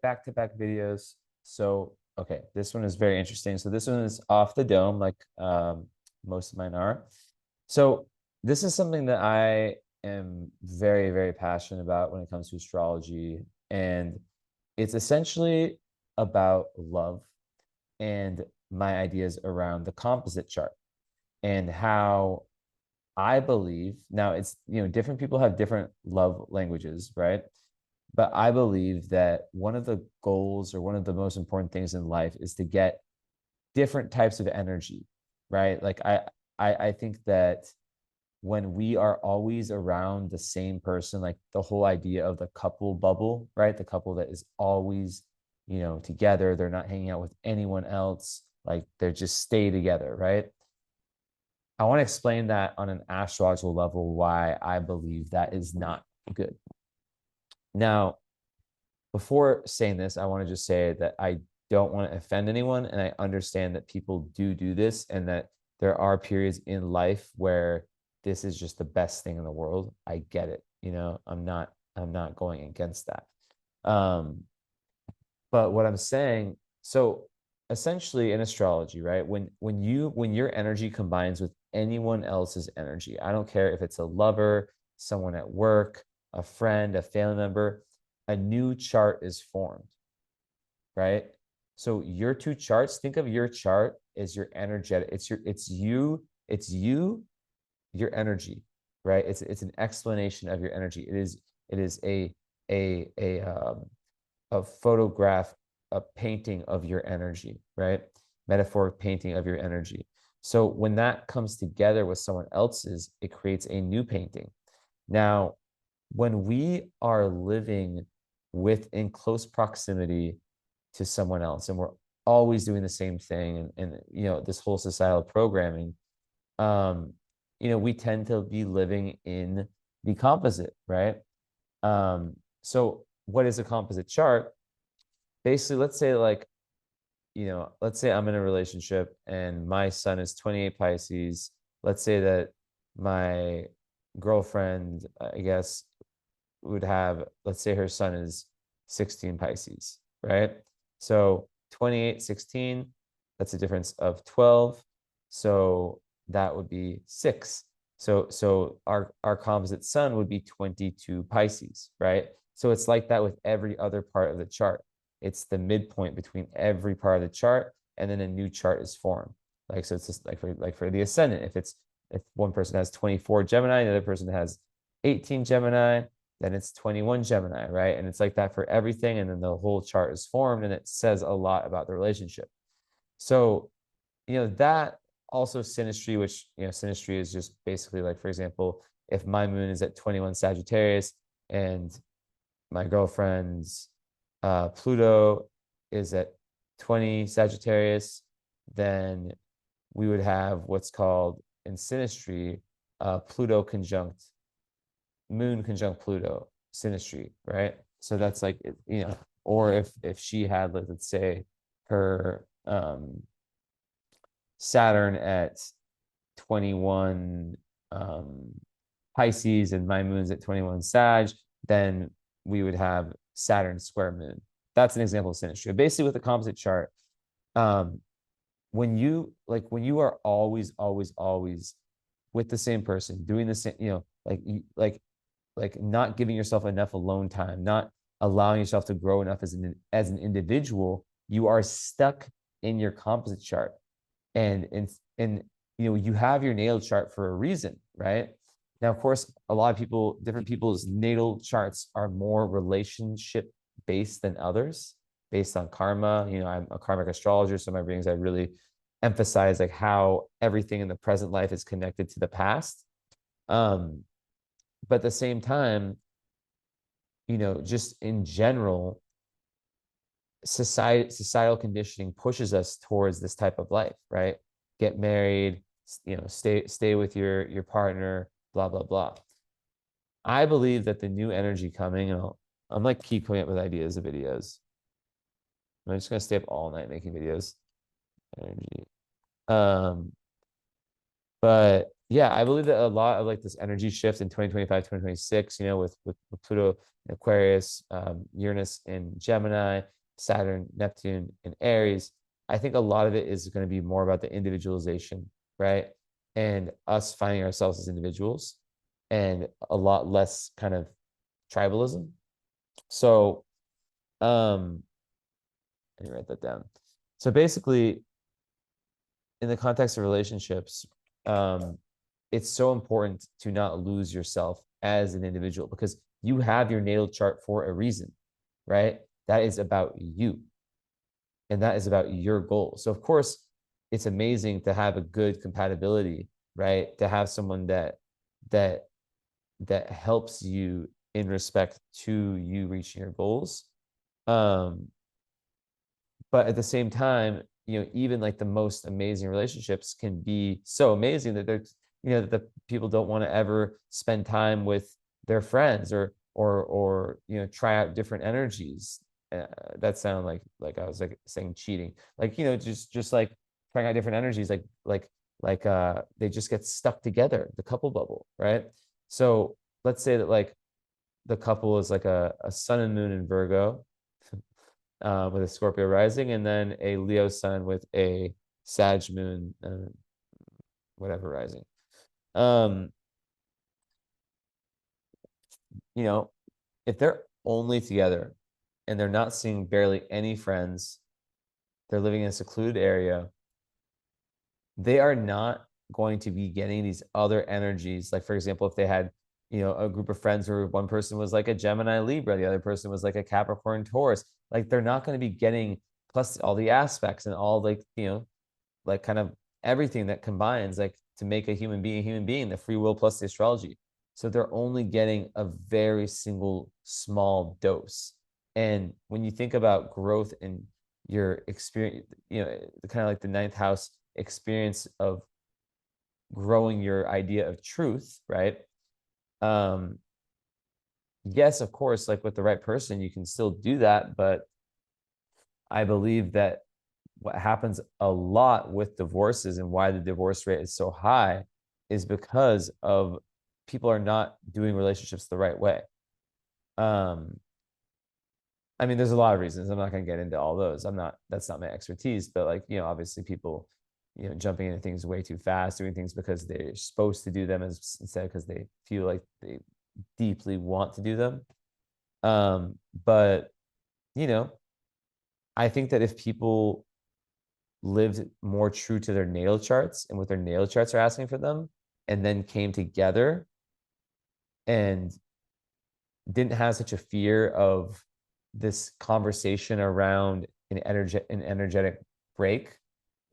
back-to-back videos. So, okay, this one is very interesting. So this one is off the dome, like most of mine are. So this is something that I am very, very passionate about when it comes to astrology. And it's essentially about love and my ideas around the composite chart and how I believe now it's, different people have different love languages, right? But I believe that one of the goals or one of the most important things in life is to get different types of energy, right? Like I think that when we are always around the same person, like the whole idea of the couple bubble, right? The couple that is always, together, they're not hanging out with anyone else, like they're just stay together, right? I want to explain that on an astrological level why I believe that is not good. Now, before saying this, I want to just say that I don't want to offend anyone, and I understand that people do this, and that there are periods in life where this is just the best thing in the world. I get it. I'm not going against that. But what I'm saying, so essentially in astrology, right? When your energy combines with anyone else's energy, I don't care if it's a lover, someone at work, a friend, a family member, a new chart is formed, right? So your two charts, think of your chart as your energetic, it's you, your energy, right? It's an explanation of your energy. It is a photograph, a painting of your energy, right? Metaphoric painting of your energy. So when that comes together with someone else's, it creates a new painting. Now, when we are living in close proximity to someone else, and we're always doing the same thing, and this whole societal programming, we tend to be living in the composite, right? So what is a composite chart? Basically, let's say I'm in a relationship and my sun is 28 Pisces. Let's say that my girlfriend, I guess, would have, let's say her sun is 16 Pisces, right? So 28, 16, that's a difference of 12. So that would be 6. So our composite sun would be 22 Pisces, right? So it's like that with every other part of the chart. It's the midpoint between every part of the chart, and then a new chart is formed. Like, so it's just like for the ascendant, if one person has 24 Gemini, the other person has 18 Gemini, then it's 21 Gemini, right? And it's like that for everything. And then the whole chart is formed, and it says a lot about the relationship. So, that also synastry, which, synastry is just basically like, for example, if my moon is at 21 Sagittarius and my girlfriend's Pluto is at 20 Sagittarius, then we would have what's called in synastry, Pluto conjunct moon conjunct Pluto synastry, right? So that's like, or if she had, let's say, her Saturn at 21 Pisces and my moon's at 21 Sag, then we would have Saturn square moon. That's an example of synastry. Basically, with the composite chart, when you are always with the same person, doing the same, like not giving yourself enough alone time, not allowing yourself to grow enough as an individual, you are stuck in your composite chart. And you have your natal chart for a reason, right? Now, of course, a lot of people, different people's natal charts are more relationship based than others, based on karma. I'm a karmic astrologer, so my readings, I really emphasize like how everything in the present life is connected to the past. But at the same time, just in general, societal conditioning pushes us towards this type of life, right? Get married, stay with your partner, blah blah blah. I believe that the new energy coming, and I'm like keep coming up with ideas of videos. I'm just gonna stay up all night making videos. Energy. But Yeah, I believe that a lot of like this energy shift in 2025, 2026, with Pluto in Aquarius, Uranus in Gemini, Saturn, Neptune in Aries. I think a lot of it is going to be more about the individualization, right? And us finding ourselves as individuals and a lot less kind of tribalism. So, let me write that down. So basically, in the context of relationships, it's so important to not lose yourself as an individual because you have your natal chart for a reason, right? That is about you and that is about your goals. So, of course, it's amazing to have a good compatibility, right? To have someone that that helps you in respect to you reaching your goals. Um, but at the same time, even like the most amazing relationships can be so amazing that that the people don't want to ever spend time with their friends or try out different energies. That sound like I was like saying cheating, like just like trying out different energies, like they just get stuck together, the couple bubble, right? So let's say that like the couple is like a sun and moon in Virgo, with a Scorpio rising, and then a Leo sun with a Sag moon, whatever rising. Um, you know, if they're only together and they're not seeing barely any friends, they're living in a secluded area, they are not going to be getting these other energies. Like, for example, if they had, a group of friends where one person was like a Gemini Libra, the other person was like a Capricorn Taurus, like they're not going to be getting plus all the aspects and all like, like kind of everything that combines like to make a human being, the free will plus the astrology. So they're only getting a very single small dose. And when you think about growth in your experience, kind of like the ninth house experience of growing your idea of truth, right? Um, yes, of course, like with the right person, you can still do that. But I believe that what happens a lot with divorces and why the divorce rate is so high is because of people are not doing relationships the right way. Um, I mean, there's a lot of reasons. I'm not going to get into all those. That's not my expertise, but like, obviously people, jumping into things way too fast, doing things because they're supposed to do them instead because they feel like they deeply want to do them. But, you know, I think that if people lived more true to their natal charts and what their natal charts are asking for them, and then came together and didn't have such a fear of this conversation around an energetic break,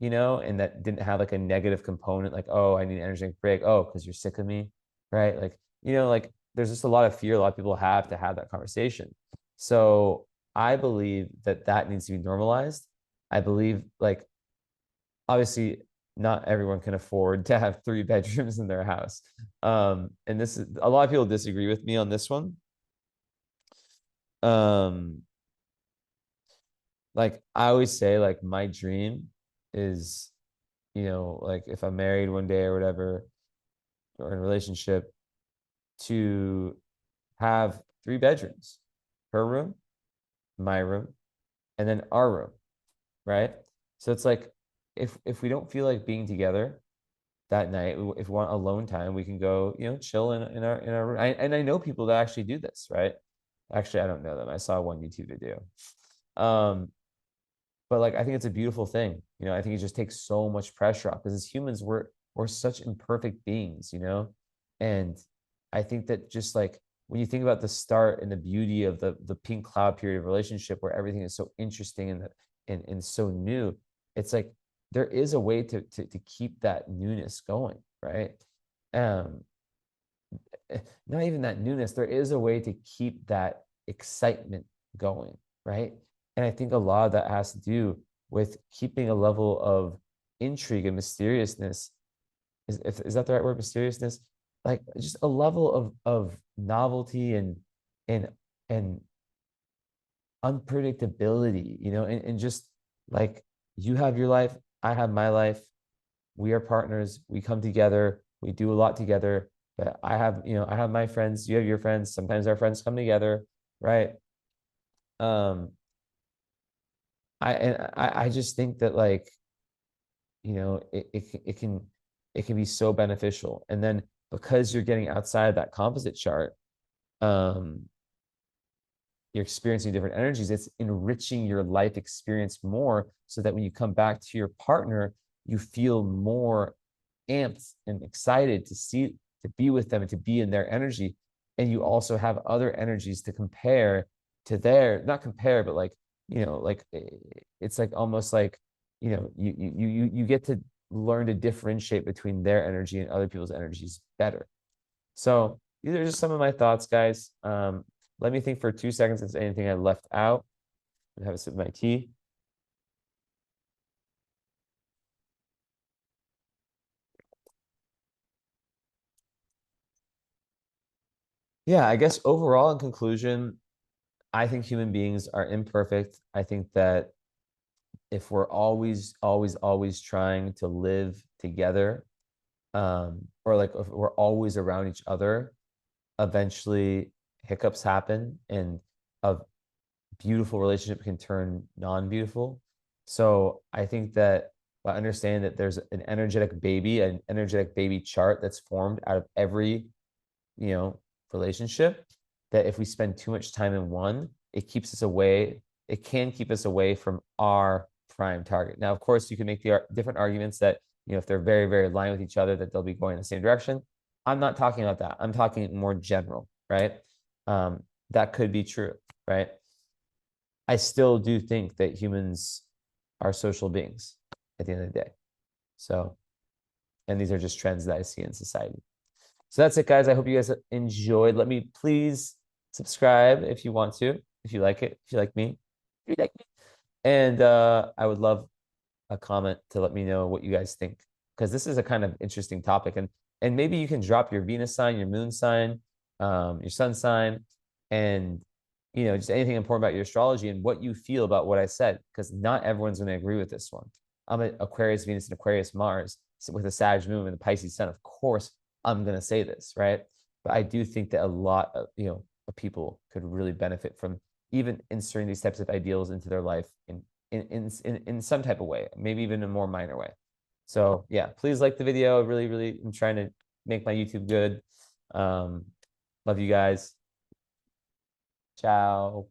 and that didn't have like a negative component, like, oh, I need an energetic break. Oh, because you're sick of me, right? Like, like there's just a lot of fear a lot of people have to have that conversation. So I believe that that needs to be normalized. I believe like obviously not everyone can afford to have 3 bedrooms in their house. And this is a lot of people disagree with me on this one. Um, like I always say, like my dream is, like if I'm married one day or whatever, or in a relationship, to have 3 bedrooms, her room, my room, and then our room, right? So it's like if we don't feel like being together that night, if we want alone time, we can go, chill in our room. And I know people that actually do this, right? Actually, I don't know them. I saw one YouTube video. Um, but like I think it's a beautiful thing. I think it just takes so much pressure off because as humans, we're such imperfect beings, and I think that just like when you think about the start and the beauty of the pink cloud period of relationship where everything is so interesting and so new, it's like there is a way to keep that newness going, right? Um, Not even that newness, there is a way to keep that excitement going, right? And I think a lot of that has to do with keeping a level of intrigue and mysteriousness. Is that the right word? Mysteriousness? Like just a level of novelty and and unpredictability, and just like you have your life, I have my life, we are partners, we come together, We do a lot together. But I have, I have my friends, you have your friends. Sometimes our friends come together, right? Um, I just think that like, it can be so beneficial. And then because you're getting outside of that composite chart, um, you're experiencing different energies, it's enriching your life experience more so that when you come back to your partner, you feel more amped and excited to be with them and to be in their energy. And you also have other energies to compare to their, not compare, but like, like it's like almost like, you get to learn to differentiate between their energy and other people's energies better. So these are just some of my thoughts, guys. Let me think for 2 seconds if there's anything I left out. I have a sip of my tea. Yeah, I guess overall, in conclusion, I think human beings are imperfect. I think that if we're always trying to live together, or like if we're always around each other, eventually hiccups happen and a beautiful relationship can turn non-beautiful. So I think that by understanding that there's an energetic baby chart that's formed out of every, you know, relationship, that if we spend too much time in one, it can keep us away from our prime target. Now, of course, you can make the different arguments that, if they're very, very aligned with each other, that they'll be going in the same direction. I'm not talking about that. I'm talking more general, right? That could be true, right? I still do think that humans are social beings at the end of the day. So, and these are just trends that I see in society. So that's it, guys. I hope you guys enjoyed. Let me please subscribe if you want to, if you like it, if you like me, if you like me. And I would love a comment to let me know what you guys think, because this is a kind of interesting topic. And maybe you can drop your Venus sign, your moon sign, your sun sign, and just anything important about your astrology and what you feel about what I said, because not everyone's going to agree with this one. I'm an Aquarius Venus and Aquarius Mars with a Sag moon and a Pisces sun. Of course, I'm going to say this, right? But I do think that a lot of of people could really benefit from even inserting these types of ideals into their life in some type of way, maybe even in a more minor way. So yeah, please like the video. I really, really am trying to make my YouTube good. Love you guys. Ciao.